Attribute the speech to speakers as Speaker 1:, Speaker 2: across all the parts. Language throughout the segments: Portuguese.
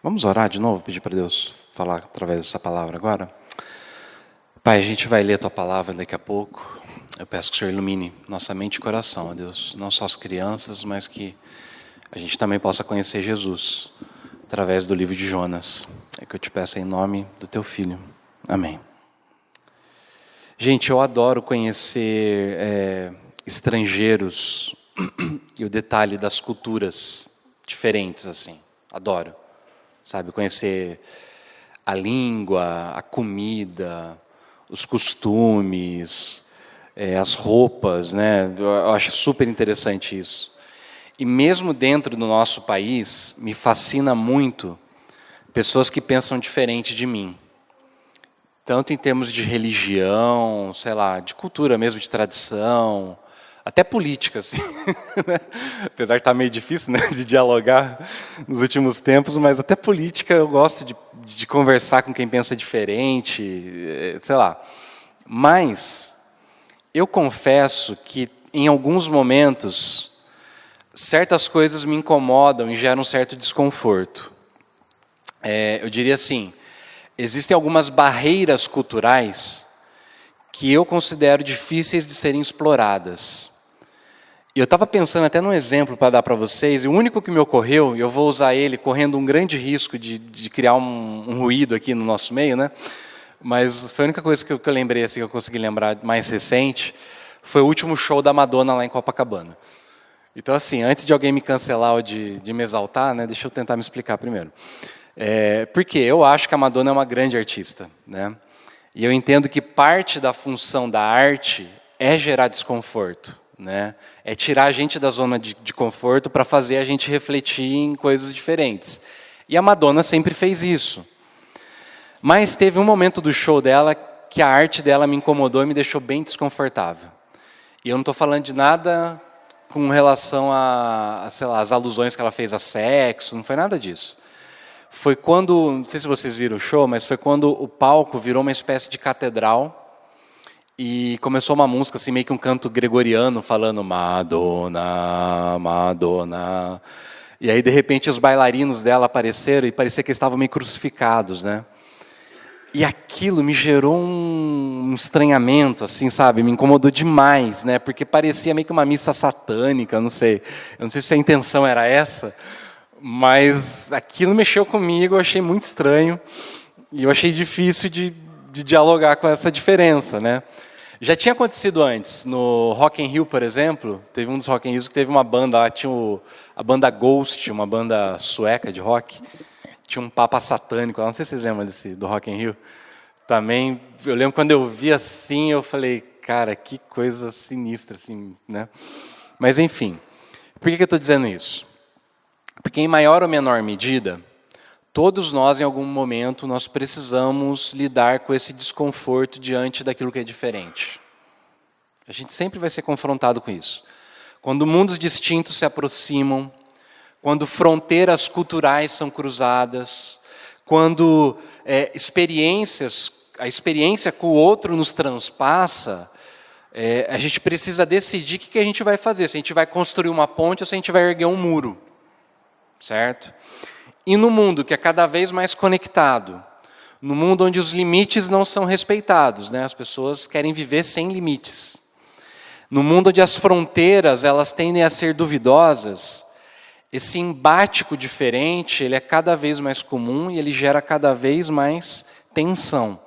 Speaker 1: Vamos orar de novo, pedir para Deus falar através dessa palavra agora? Pai, a gente vai ler a Tua palavra daqui a pouco. Eu peço que o Senhor ilumine nossa mente e coração, ó Deus. Não só as crianças, mas que a gente também possa conhecer Jesus através do livro de Jonas. É que eu te peço em nome do Teu Filho. Amém. Gente, eu adoro conhecer estrangeiros e o detalhe das culturas diferentes, assim. Adoro. Sabe, conhecer a língua, a comida, os costumes, as roupas, né? Eu acho super interessante isso. E mesmo dentro do nosso país, me fascina muito pessoas que pensam diferente de mim. Tanto em termos de religião, sei lá, de cultura mesmo, de tradição, até política, assim. Apesar de estar meio difícil, né, de dialogar nos últimos tempos, mas até política eu gosto de conversar com quem pensa diferente, sei lá. Mas eu confesso que em alguns momentos certas coisas me incomodam e geram um certo desconforto. Eu diria assim, existem algumas barreiras culturais que eu considero difíceis de serem exploradas. E eu estava pensando até num exemplo para dar para vocês, e o único que me ocorreu, e eu vou usar ele correndo um grande risco de criar um ruído aqui no nosso meio, né? Mas foi a única coisa que eu lembrei, assim, que eu consegui lembrar mais recente, foi o último show da Madonna lá em Copacabana. Então, assim, antes de alguém me cancelar ou de me exaltar, né, deixa eu tentar me explicar primeiro. Porque eu acho que a Madonna é uma grande artista, né? E eu entendo que parte da função da arte é gerar desconforto, né? É tirar a gente da zona de conforto para fazer a gente refletir em coisas diferentes. E a Madonna sempre fez isso. Mas teve um momento do show dela que a arte dela me incomodou e me deixou bem desconfortável. E eu não estou falando de nada com relação a, sei lá, as alusões que ela fez a sexo, não foi nada disso. Foi quando, não sei se vocês viram o show, mas foi quando o palco virou uma espécie de catedral e começou uma música, assim, meio que um canto gregoriano, falando Madonna, Madonna. E aí, de repente, os bailarinos dela apareceram e parecia que eles estavam meio crucificados, né? E aquilo me gerou um estranhamento, assim, sabe? Me incomodou demais, né? Porque parecia meio que uma missa satânica, não sei. Eu não sei se a intenção era essa, mas aquilo mexeu comigo, eu achei muito estranho. E eu achei difícil de dialogar com essa diferença, né? Já tinha acontecido antes, no Rock in Rio, por exemplo, teve um dos Rock in Rio que teve uma banda lá, tinha a banda Ghost, uma banda sueca de rock, tinha um papa satânico lá, não sei se vocês lembram do Rock in Rio. Também, eu lembro quando eu vi assim, eu falei, cara, que coisa sinistra, assim, né? Mas enfim, por que eu estou dizendo isso? Porque em maior ou menor medida, todos nós, em algum momento, nós precisamos lidar com esse desconforto diante daquilo que é diferente. A gente sempre vai ser confrontado com isso. Quando mundos distintos se aproximam, quando fronteiras culturais são cruzadas, quando a experiência com o outro nos transpassa, a gente precisa decidir o que a gente vai fazer. Se a gente vai construir uma ponte ou se a gente vai erguer um muro. Certo? E no mundo que é cada vez mais conectado, no mundo onde os limites não são respeitados, né? As pessoas querem viver sem limites. No mundo onde as fronteiras elas tendem a ser duvidosas, esse embate com o diferente ele é cada vez mais comum e ele gera cada vez mais tensão.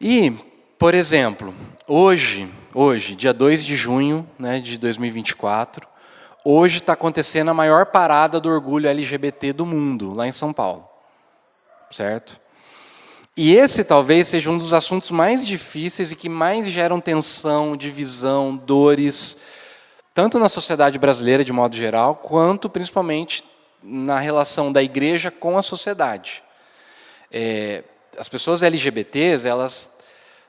Speaker 1: E, por exemplo, hoje, dia 2 de junho, né, de 2024, hoje está acontecendo a maior parada do orgulho LGBT do mundo, lá em São Paulo. Certo? E esse talvez seja um dos assuntos mais difíceis e que mais geram tensão, divisão, dores, tanto na sociedade brasileira de modo geral, quanto principalmente na relação da igreja com a sociedade. As pessoas LGBTs, elas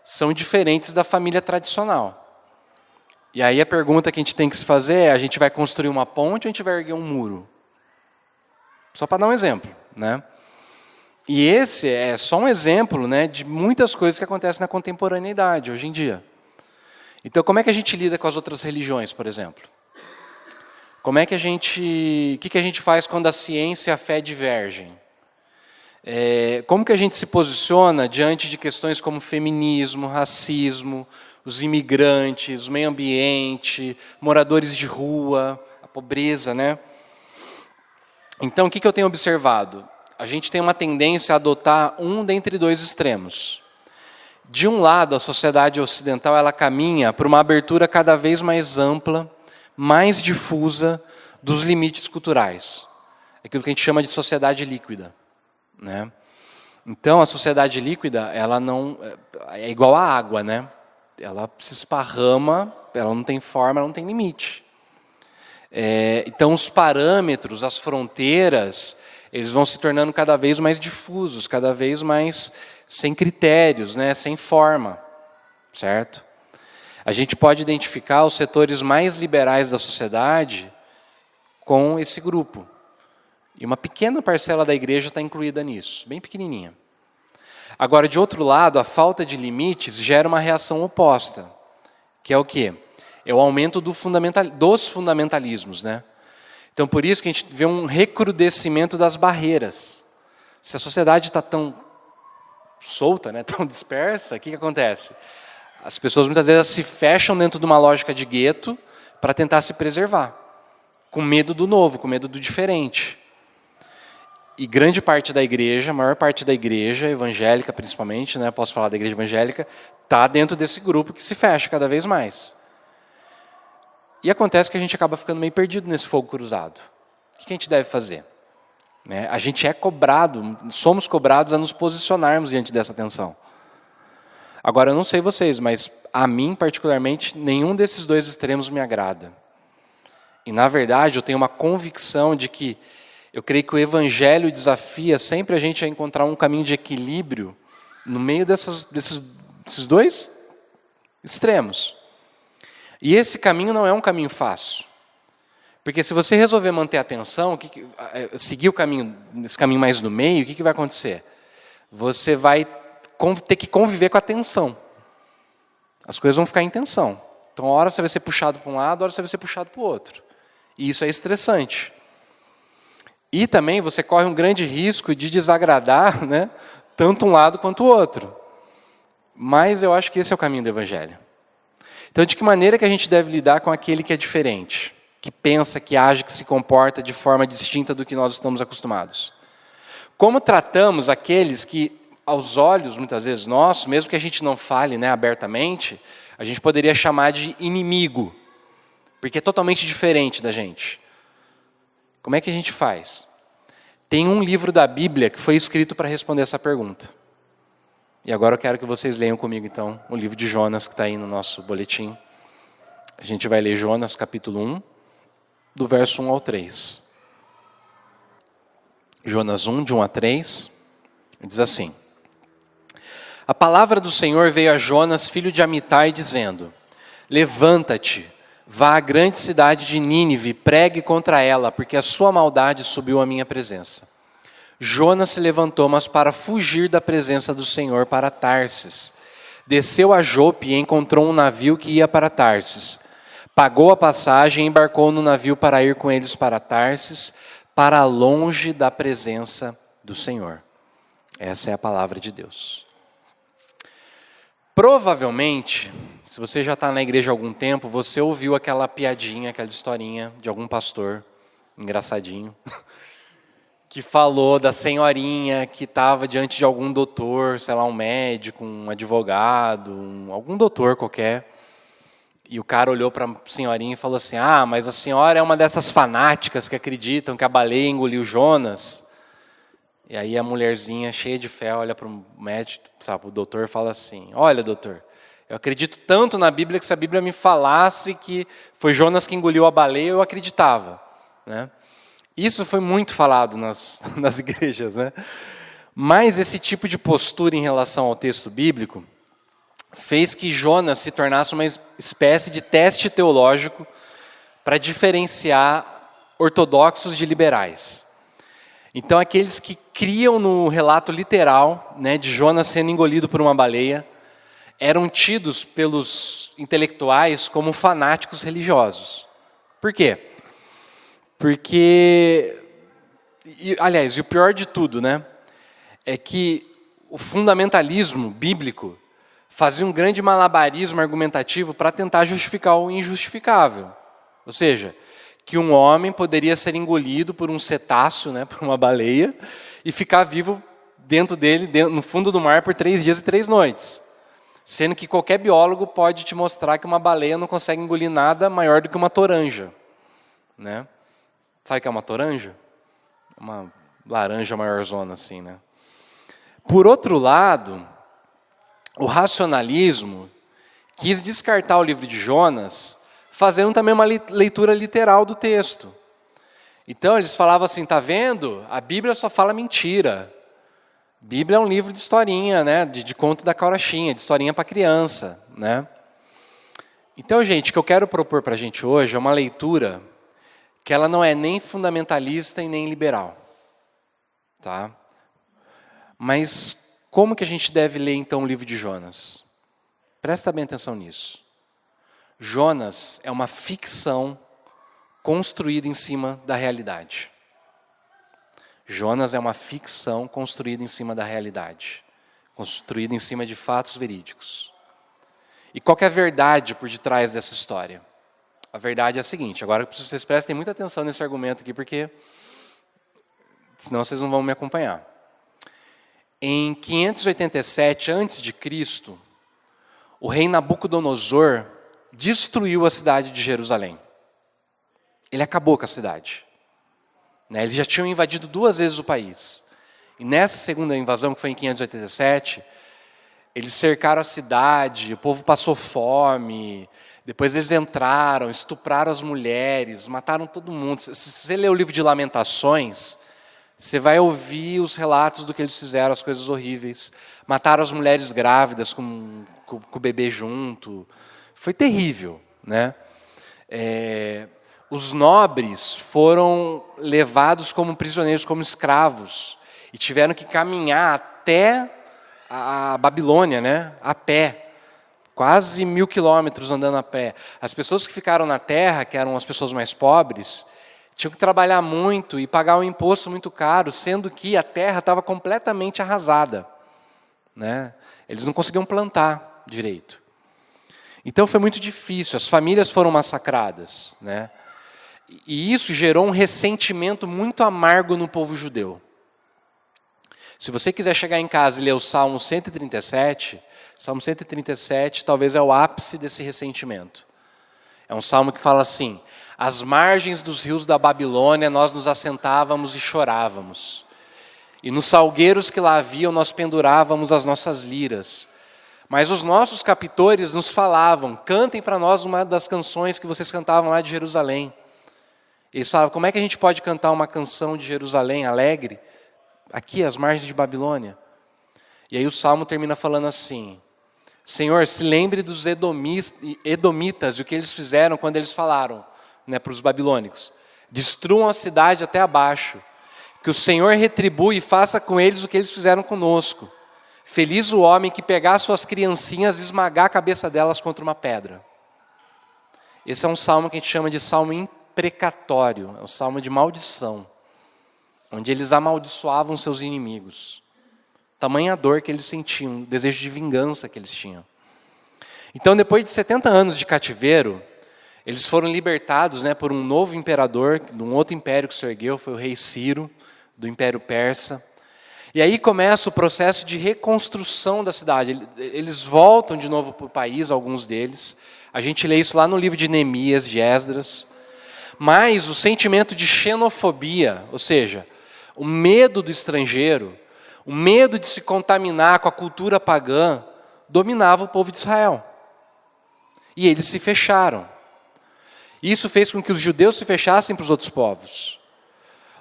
Speaker 1: são diferentes da família tradicional. E aí a pergunta que a gente tem que se fazer é, a gente vai construir uma ponte ou a gente vai erguer um muro? Só para dar um exemplo, né? E esse é só um exemplo, né, de muitas coisas que acontecem na contemporaneidade, hoje em dia. Então, como é que a gente lida com as outras religiões, por exemplo? Como é que o que a gente faz quando a ciência e a fé divergem? Como que a gente se posiciona diante de questões como feminismo, racismo, os imigrantes, o meio ambiente, moradores de rua, a pobreza, né? Então, o que eu tenho observado? A gente tem uma tendência a adotar um dentre dois extremos. De um lado, a sociedade ocidental ela caminha para uma abertura cada vez mais ampla, mais difusa dos limites culturais. Aquilo que a gente chama de sociedade líquida, né? Então, a sociedade líquida, ela não é igual à água, né? Ela se esparrama, ela não tem forma, ela não tem limite. Então, os parâmetros, as fronteiras, eles vão se tornando cada vez mais difusos, cada vez mais sem critérios, né? Sem forma, certo? A gente pode identificar os setores mais liberais da sociedade com esse grupo. E uma pequena parcela da igreja está incluída nisso, bem pequenininha. Agora, de outro lado, a falta de limites gera uma reação oposta, que é o quê? É o aumento dos fundamentalismos, né? Então, por isso que a gente vê um recrudescimento das barreiras. Se a sociedade está tão solta, né, tão dispersa, o que acontece? As pessoas muitas vezes se fecham dentro de uma lógica de gueto para tentar se preservar, com medo do novo, com medo do diferente. E grande parte da igreja, a maior parte da igreja, evangélica principalmente, né, posso falar da igreja evangélica, está dentro desse grupo que se fecha cada vez mais. E acontece que a gente acaba ficando meio perdido nesse fogo cruzado. O que a gente deve fazer? A gente é cobrado, somos cobrados a nos posicionarmos diante dessa tensão. Agora, eu não sei vocês, mas a mim, particularmente, nenhum desses dois extremos me agrada. E, na verdade, eu tenho uma convicção de que eu creio que o Evangelho desafia sempre a gente a encontrar um caminho de equilíbrio no meio desses dois extremos. E esse caminho não é um caminho fácil. Porque se você resolver manter a atenção, seguir esse caminho mais no meio, o que vai acontecer? Você vai ter que conviver com a tensão. As coisas vão ficar em tensão. Então, uma hora você vai ser puxado para um lado, uma hora você vai ser puxado para o outro. E isso é estressante. E também você corre um grande risco de desagradar, né, tanto um lado quanto o outro. Mas eu acho que esse é o caminho do Evangelho. Então, de que maneira que a gente deve lidar com aquele que é diferente, que pensa, que age, que se comporta de forma distinta do que nós estamos acostumados? Como tratamos aqueles que, aos olhos, muitas vezes nossos, mesmo que a gente não fale, né, abertamente, a gente poderia chamar de inimigo, porque é totalmente diferente da gente. Como é que a gente faz? Tem um livro da Bíblia que foi escrito para responder essa pergunta. E agora eu quero que vocês leiam comigo, então, o livro de Jonas, que está aí no nosso boletim. A gente vai ler Jonas, capítulo 1, do verso 1 ao 3. Jonas 1, de 1 a 3, diz assim: A palavra do Senhor veio a Jonas, filho de Amitai, dizendo: Levanta-te, vá à grande cidade de Nínive e pregue contra ela, porque a sua maldade subiu à minha presença. Jonas se levantou, mas para fugir da presença do Senhor, para Tarsis. Desceu a Jope e encontrou um navio que ia para Tarsis. Pagou a passagem e embarcou no navio para ir com eles para Tarsis, para longe da presença do Senhor. Essa é a palavra de Deus. Provavelmente, se você já está na igreja há algum tempo, você ouviu aquela piadinha, aquela historinha de algum pastor engraçadinho, que falou da senhorinha que estava diante de algum doutor, sei lá, um médico, um advogado, algum doutor qualquer. E o cara olhou para a senhorinha e falou assim: mas a senhora é uma dessas fanáticas que acreditam que a baleia engoliu Jonas. E aí a mulherzinha, cheia de fé, olha para o médico, sabe, o doutor, e fala assim: olha, doutor, eu acredito tanto na Bíblia que se a Bíblia me falasse que foi Jonas que engoliu a baleia, eu acreditava, né? Isso foi muito falado nas igrejas, né? Mas esse tipo de postura em relação ao texto bíblico fez que Jonas se tornasse uma espécie de teste teológico para diferenciar ortodoxos de liberais. Então, aqueles que criam no relato literal, né, de Jonas sendo engolido por uma baleia, eram tidos pelos intelectuais como fanáticos religiosos. Por quê? Porque, aliás, e o pior de tudo, né, é que o fundamentalismo bíblico fazia um grande malabarismo argumentativo para tentar justificar o injustificável. Ou seja, que um homem poderia ser engolido por um cetáceo, né, por uma baleia, e ficar vivo dentro dele, no fundo do mar, por 3 dias e 3 noites. Sendo que qualquer biólogo pode te mostrar que uma baleia não consegue engolir nada maior do que uma toranja. Né? Sabe o que é uma toranja? Uma laranja maiorzona assim, né? Por outro lado, o racionalismo quis descartar o livro de Jonas, fazendo também uma leitura literal do texto. Então, eles falavam assim, tá vendo? A Bíblia só fala mentira. A Bíblia é um livro de historinha, né? De conto da carochinha, de historinha para criança. Né? Então, gente, o que eu quero propor para a gente hoje é uma leitura que ela não é nem fundamentalista e nem liberal. Tá? Mas como que a gente deve ler, então, o livro de Jonas? Presta bem atenção nisso. Jonas é uma ficção construída em cima da realidade. Jonas é uma ficção construída em cima da realidade. Construída em cima de fatos verídicos. E qual que é a verdade por detrás dessa história? A verdade é a seguinte, agora eu preciso que vocês prestem muita atenção nesse argumento aqui, porque senão vocês não vão me acompanhar. Em 587 a.C., o rei Nabucodonosor destruiu a cidade de Jerusalém. Ele acabou com a cidade. Eles já tinham invadido 2 vezes o país. E nessa segunda invasão, que foi em 587, eles cercaram a cidade, o povo passou fome, depois eles entraram, estupraram as mulheres, mataram todo mundo. Se você ler o livro de Lamentações, você vai ouvir os relatos do que eles fizeram, as coisas horríveis. Mataram as mulheres grávidas com o bebê junto. Foi terrível. Né? Os nobres foram levados como prisioneiros, como escravos, e tiveram que caminhar até a Babilônia, né? A pé. Quase 1.000 quilômetros andando a pé. As pessoas que ficaram na terra, que eram as pessoas mais pobres, tinham que trabalhar muito e pagar um imposto muito caro, sendo que a terra estava completamente arrasada. Né? Eles não conseguiam plantar direito. Então foi muito difícil, as famílias foram massacradas. Né? E isso gerou um ressentimento muito amargo no povo judeu. Se você quiser chegar em casa e ler o Salmo 137, Salmo 137 talvez é o ápice desse ressentimento. É um salmo que fala assim, às margens dos rios da Babilônia nós nos assentávamos e chorávamos. E nos salgueiros que lá haviam nós pendurávamos as nossas liras. Mas os nossos captores nos falavam, cantem para nós uma das canções que vocês cantavam lá de Jerusalém. Eles falavam, como é que a gente pode cantar uma canção de Jerusalém alegre, aqui às margens de Babilônia? E aí o Salmo termina falando assim, Senhor, se lembre dos edomitas e o que eles fizeram quando eles falaram, né, para os babilônicos. Destruam a cidade até abaixo, que o Senhor retribua e faça com eles o que eles fizeram conosco. Feliz o homem que pegar suas criancinhas e esmagar a cabeça delas contra uma pedra. Esse é um salmo que a gente chama de salmo imprecatório, é um salmo de maldição, onde eles amaldiçoavam seus inimigos. Tamanha dor que eles sentiam, o desejo de vingança que eles tinham. Então, depois de 70 anos de cativeiro, eles foram libertados, né, por um novo imperador, de um outro império que se ergueu, foi o rei Ciro, do Império Persa. E aí começa o processo de reconstrução da cidade. Eles voltam de novo para o país, alguns deles. A gente lê isso lá no livro de Neemias, de Esdras. Mas o sentimento de xenofobia, ou seja, o medo do estrangeiro, o medo de se contaminar com a cultura pagã, dominava o povo de Israel. E eles se fecharam. Isso fez com que os judeus se fechassem para os outros povos.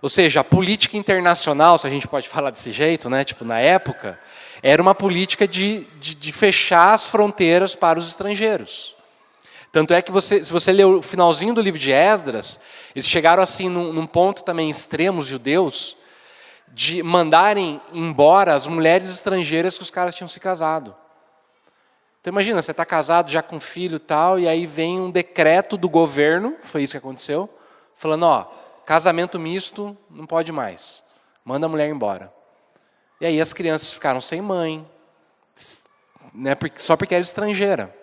Speaker 1: Ou seja, a política internacional, se a gente pode falar desse jeito, né, tipo, na época, era uma política de fechar as fronteiras para os estrangeiros. Tanto é que, se você ler o finalzinho do livro de Esdras, eles chegaram assim num ponto também extremo, os judeus, de mandarem embora as mulheres estrangeiras que os caras tinham se casado. Então imagina, você está casado já com filho e tal, e aí vem um decreto do governo, foi isso que aconteceu, falando, ó, Casamento misto, não pode mais. Manda a mulher embora. E aí as crianças ficaram sem mãe, né, só porque era estrangeira.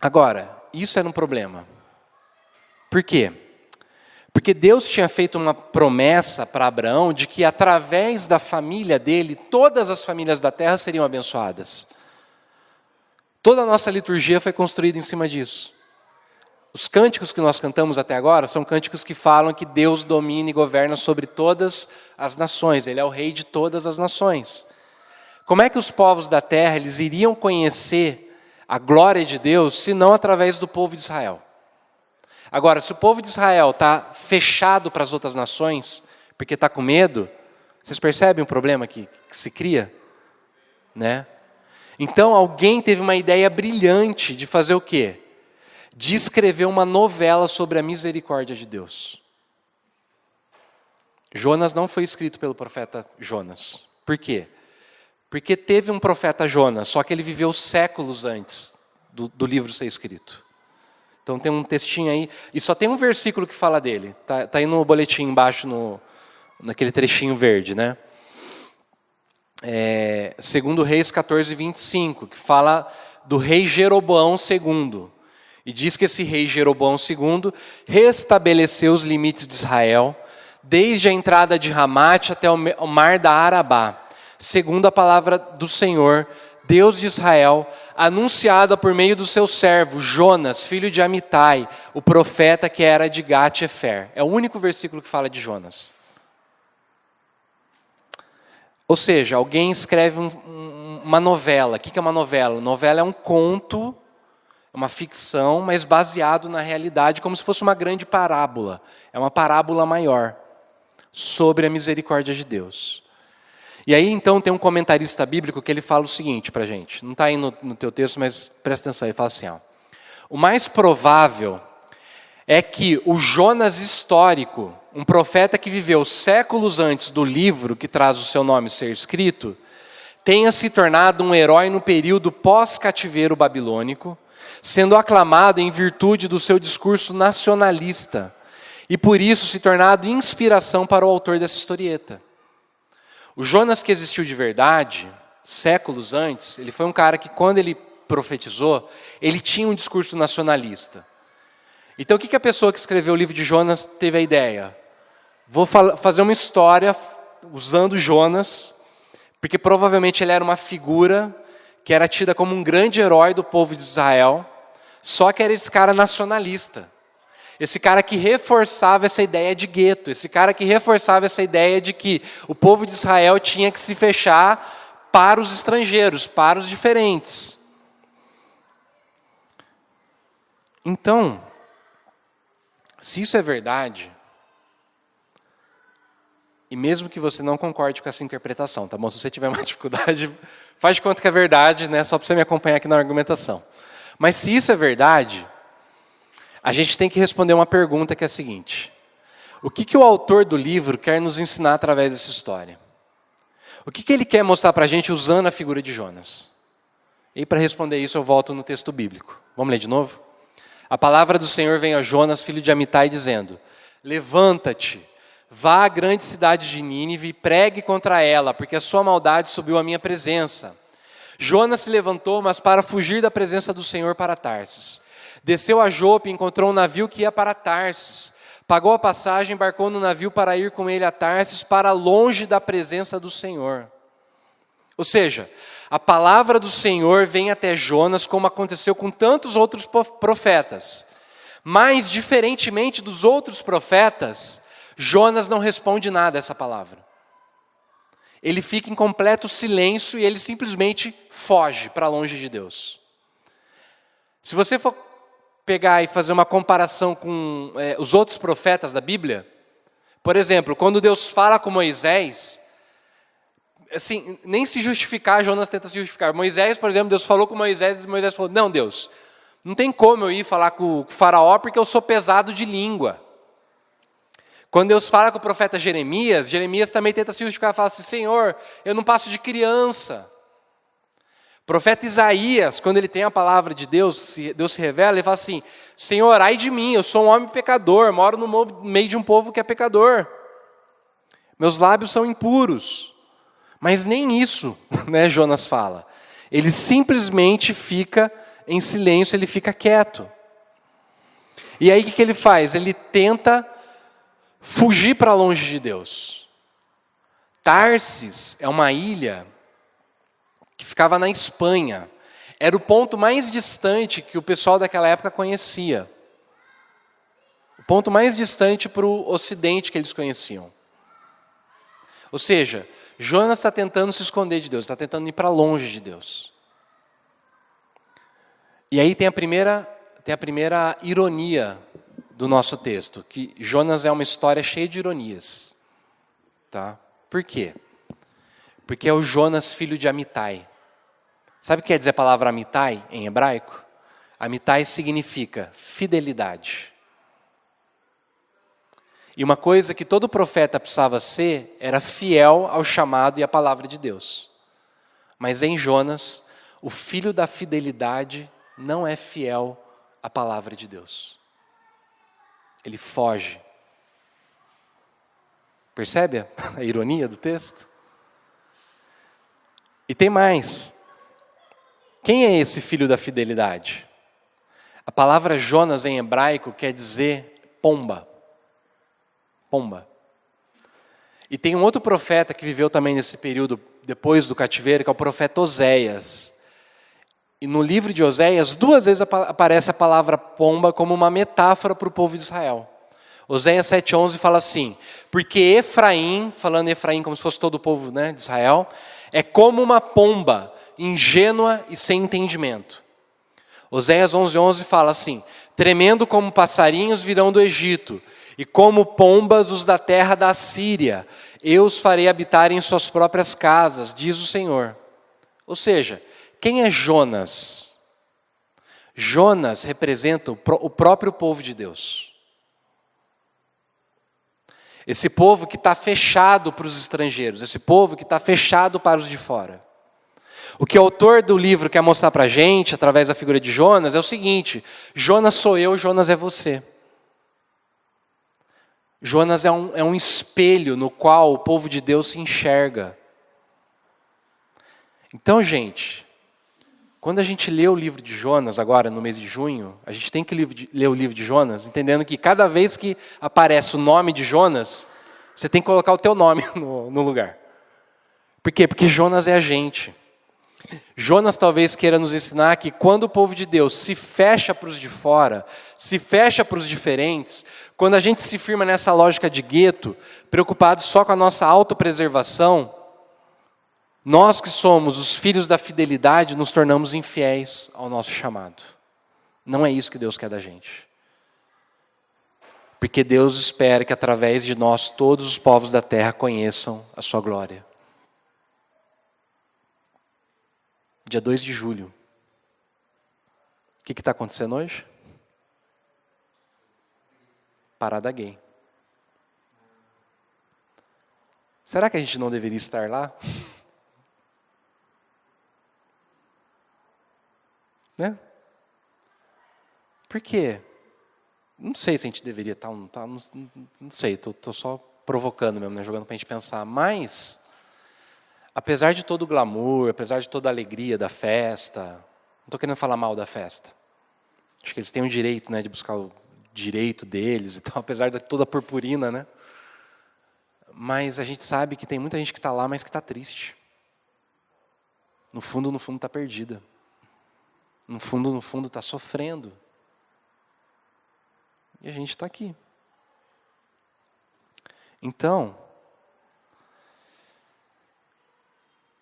Speaker 1: Agora, isso era um problema. Por quê? Porque Deus tinha feito uma promessa para Abraão de que através da família dele, todas as famílias da terra seriam abençoadas. Toda a nossa liturgia foi construída em cima disso. Os cânticos que nós cantamos até agora são cânticos que falam que Deus domina e governa sobre todas as nações. Ele é o rei de todas as nações. Como é que os povos da terra eles iriam conhecer a glória de Deus se não através do povo de Israel? Agora, se o povo de Israel está fechado para as outras nações, porque está com medo, vocês percebem o problema que se cria? Né? Então, alguém teve uma ideia brilhante de fazer o quê? De escrever uma novela sobre a misericórdia de Deus. Jonas não foi escrito pelo profeta Jonas. Por quê? Porque teve um profeta Jonas, só que ele viveu séculos antes do livro ser escrito. Então tem um textinho aí, e só tem um versículo que fala dele. Tá aí no boletim embaixo, naquele trechinho verde, né? 2 Reis 14, 25, que fala do rei Jeroboão II. E diz que esse rei Jeroboão II restabeleceu os limites de Israel, desde a entrada de Ramate até o mar da Arabá, segundo a palavra do Senhor, Deus de Israel, anunciada por meio do seu servo Jonas, filho de Amitai, o profeta que era de Gat-Hefer. É o único versículo que fala de Jonas. Ou seja, alguém escreve uma novela. O que é uma novela? Novela é um conto, uma ficção, mas baseado na realidade, como se fosse uma grande parábola. É uma parábola maior sobre a misericórdia de Deus. E aí, então, tem um comentarista bíblico que ele fala o seguinte para a gente. Não está aí no teu texto, mas presta atenção. Ele fala assim, ó, o mais provável é que o Jonas histórico, um profeta que viveu séculos antes do livro que traz o seu nome ser escrito, tenha se tornado um herói no período pós-cativeiro babilônico, sendo aclamado em virtude do seu discurso nacionalista, e por isso se tornado inspiração para o autor dessa historieta. O Jonas que existiu de verdade, séculos antes, ele foi um cara que quando ele profetizou, ele tinha um discurso nacionalista. Então o que a pessoa que escreveu o livro de Jonas teve a ideia? Vou fazer uma história usando Jonas, porque provavelmente ele era uma figura que era tida como um grande herói do povo de Israel, só que era esse cara nacionalista. Esse cara que reforçava essa ideia de gueto, esse cara que reforçava essa ideia de que o povo de Israel tinha que se fechar para os estrangeiros, para os diferentes. Então, se isso é verdade, e mesmo que você não concorde com essa interpretação, tá bom? Se você tiver uma dificuldade, faz de conta que é verdade, né? Só para você me acompanhar aqui na argumentação. Mas se isso é verdade, a gente tem que responder uma pergunta que é a seguinte: o que o autor do livro quer nos ensinar através dessa história? O que ele quer mostrar para a gente usando a figura de Jonas? E para responder isso eu volto no texto bíblico. Vamos ler de novo? A palavra do Senhor vem a Jonas, filho de Amitai, dizendo: levanta-te, vá à grande cidade de Nínive e pregue contra ela, porque a sua maldade subiu à minha presença. Jonas se levantou, mas para fugir da presença do Senhor para Tarsis. Desceu a Jope e encontrou um navio que ia para Tarsis. Pagou a passagem, embarcou no navio para ir com ele a Tarsis, para longe da presença do Senhor. Ou seja, a palavra do Senhor vem até Jonas, como aconteceu com tantos outros profetas. Mas, diferentemente dos outros profetas, Jonas não responde nada a essa palavra. Ele fica em completo silêncio e ele simplesmente foge para longe de Deus. Se você for pegar e fazer uma comparação com os outros profetas da Bíblia, por exemplo, quando Deus fala com Moisés, assim, nem se justificar, Jonas tenta se justificar. Moisés, por exemplo, Deus falou com Moisés e Moisés falou: não, Deus, não tem como eu ir falar com o faraó porque eu sou pesado de língua. Quando Deus fala com o profeta Jeremias, Jeremias também tenta se justificar e fala assim: Senhor, eu não passo de criança. O profeta Isaías, quando ele tem a palavra de Deus, Deus se revela, ele fala assim: Senhor, ai de mim, eu sou um homem pecador, moro no meio de um povo que é pecador. Meus lábios são impuros. Mas nem isso, né, Jonas fala. Ele simplesmente fica em silêncio, ele fica quieto. E aí o que ele faz? Ele tenta fugir para longe de Deus. Tarsis é uma ilha que ficava na Espanha. Era o ponto mais distante que o pessoal daquela época conhecia. O ponto mais distante para o ocidente que eles conheciam. Ou seja, Jonas está tentando se esconder de Deus, está tentando ir para longe de Deus. E aí tem a primeira ironia do nosso texto, que Jonas é uma história cheia de ironias. Tá? Por quê? Porque é o Jonas, filho de Amitai. Sabe o que quer dizer a palavra Amitai em hebraico? Amitai significa fidelidade. E uma coisa que todo profeta precisava ser, era fiel ao chamado e à palavra de Deus. Mas em Jonas, o filho da fidelidade não é fiel à palavra de Deus. Ele foge. Percebe a ironia do texto? E tem mais. Quem é esse filho da fidelidade? A palavra Jonas em hebraico quer dizer pomba. Pomba. E tem um outro profeta que viveu também nesse período depois do cativeiro, que é o profeta Oséias. E no livro de Oséias, 2 vezes aparece a palavra pomba como uma metáfora para o povo de Israel. Oséias 7,11 fala assim: porque Efraim, falando Efraim como se fosse todo o povo, né, de Israel, é como uma pomba, ingênua e sem entendimento. Oséias 11,11 fala assim: tremendo como passarinhos virão do Egito, e como pombas os da terra da Síria, eu os farei habitar em suas próprias casas, diz o Senhor. Ou seja, quem é Jonas? Jonas representa o próprio povo de Deus. Esse povo que está fechado para os estrangeiros, esse povo que está fechado para os de fora. O que o autor do livro quer mostrar para a gente, através da figura de Jonas, é o seguinte: Jonas sou eu, Jonas é você. Jonas é um espelho no qual o povo de Deus se enxerga. Então, gente, quando a gente lê o livro de Jonas, agora no mês de junho, a gente tem que ler o livro de Jonas, entendendo que cada vez que aparece o nome de Jonas, você tem que colocar o teu nome no lugar. Por quê? Porque Jonas é a gente. Jonas talvez queira nos ensinar que quando o povo de Deus se fecha para os de fora, se fecha para os diferentes, quando a gente se firma nessa lógica de gueto, preocupado só com a nossa autopreservação, nós que somos os filhos da fidelidade nos tornamos infiéis ao nosso chamado. Não é isso que Deus quer da gente. Porque Deus espera que através de nós todos os povos da terra conheçam a sua glória. Dia 2 de julho. O que está acontecendo hoje? Parada gay. Será que a gente não deveria estar lá? Né? Por quê? Não sei se a gente deveria estar ou não estar. Não sei, estou só provocando mesmo, né? Jogando para a gente pensar. Mas, apesar de todo o glamour, apesar de toda a alegria da festa, não estou querendo falar mal da festa. Acho que eles têm o direito, né, de buscar o direito deles e tal, apesar de toda a purpurina, né? Mas a gente sabe que tem muita gente que está lá, mas que está triste. No fundo está perdida. No fundo está sofrendo. E a gente está aqui. Então,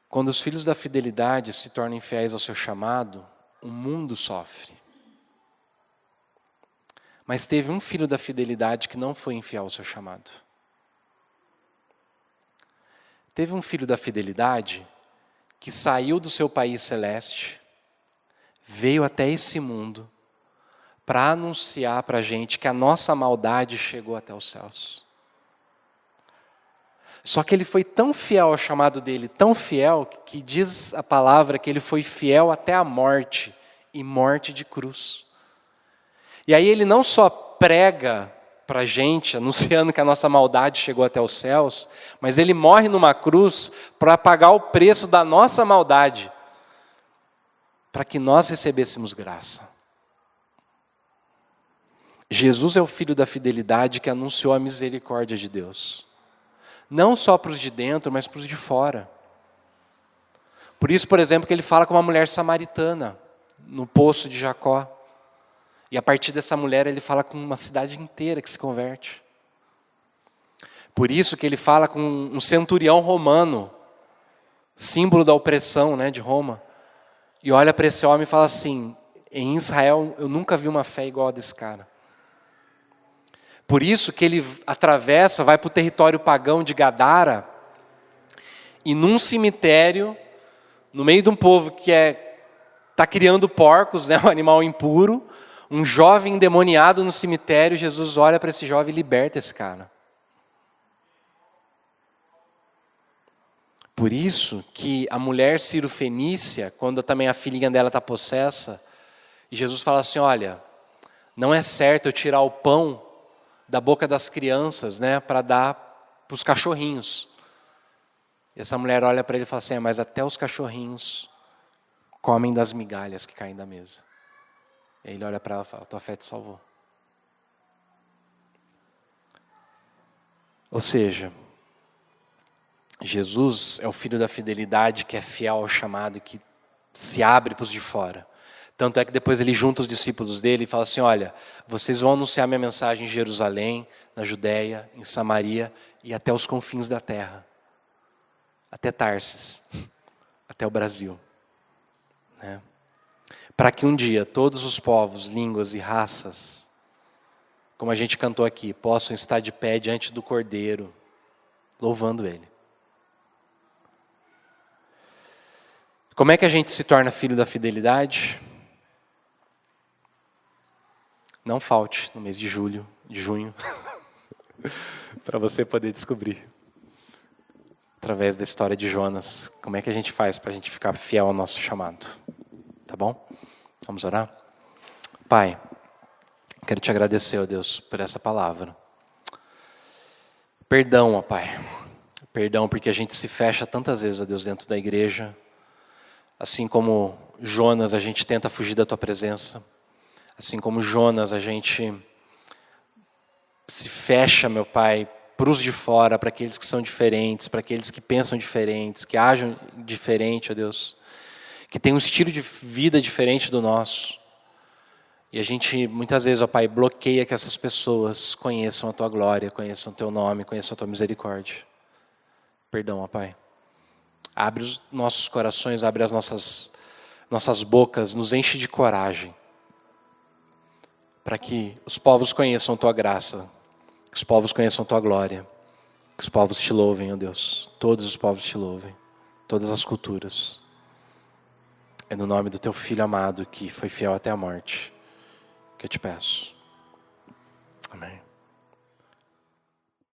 Speaker 1: quando os filhos da fidelidade se tornam infiéis ao seu chamado, o mundo sofre. Mas teve um filho da fidelidade que não foi infiel ao seu chamado. Teve um filho da fidelidade que saiu do seu país celeste, veio até esse mundo para anunciar para a gente que a nossa maldade chegou até os céus. Só que ele foi tão fiel ao chamado dele, tão fiel, que diz a palavra que ele foi fiel até a morte, e morte de cruz. E aí ele não só prega para a gente, anunciando que a nossa maldade chegou até os céus, mas ele morre numa cruz para pagar o preço da nossa maldade, para que nós recebêssemos graça. Jesus é o Filho da fidelidade que anunciou a misericórdia de Deus. Não só para os de dentro, mas para os de fora. Por isso, por exemplo, que ele fala com uma mulher samaritana, no poço de Jacó. E a partir dessa mulher ele fala com uma cidade inteira que se converte. Por isso que ele fala com um centurião romano, símbolo da opressão, né, de Roma. E olha para esse homem e fala assim: em Israel eu nunca vi uma fé igual a desse cara. Por isso que ele atravessa, vai para o território pagão de Gadara, e num cemitério, no meio de um povo que está criando porcos, né, um animal impuro, um jovem endemoniado no cemitério, Jesus olha para esse jovem e liberta esse cara. Por isso que a mulher Ciro-fenícia, quando também a filhinha dela está possessa, e Jesus fala assim: olha, não é certo eu tirar o pão da boca das crianças, né, para dar para os cachorrinhos. E essa mulher olha para ele e fala assim: mas até os cachorrinhos comem das migalhas que caem da mesa. E ele olha para ela e fala: tua fé te salvou. Ou seja, Jesus é o Filho da fidelidade que é fiel ao chamado e que se abre para os de fora. Tanto é que depois ele junta os discípulos dele e fala assim: olha, vocês vão anunciar minha mensagem em Jerusalém, na Judéia, em Samaria e até os confins da terra. Até Tarsis, até o Brasil. Né? Para que um dia todos os povos, línguas e raças, como a gente cantou aqui, possam estar de pé diante do Cordeiro, louvando Ele. Como é que a gente se torna filho da fidelidade? Não falte no mês de junho, para você poder descobrir, através da história de Jonas, como é que a gente faz para a gente ficar fiel ao nosso chamado. Tá bom? Vamos orar? Pai, quero te agradecer, ó Deus, por essa palavra. Perdão, ó Pai. Perdão porque a gente se fecha tantas vezes, ó Deus, dentro da igreja. Assim como Jonas, a gente tenta fugir da Tua presença. Assim como Jonas, a gente se fecha, meu Pai, para os de fora, para aqueles que são diferentes, para aqueles que pensam diferentes, que agem diferente, ó Deus, que tem um estilo de vida diferente do nosso. E a gente, muitas vezes, ó Pai, bloqueia que essas pessoas conheçam a Tua glória, conheçam o Teu nome, conheçam a Tua misericórdia. Perdão, ó Pai. Abre os nossos corações, abre as nossas bocas, nos enche de coragem, para que os povos conheçam Tua graça, que os povos conheçam Tua glória, que os povos Te louvem, ó Deus. Todos os povos Te louvem, todas as culturas. É no nome do Teu Filho amado, que foi fiel até a morte, que eu te peço. Amém.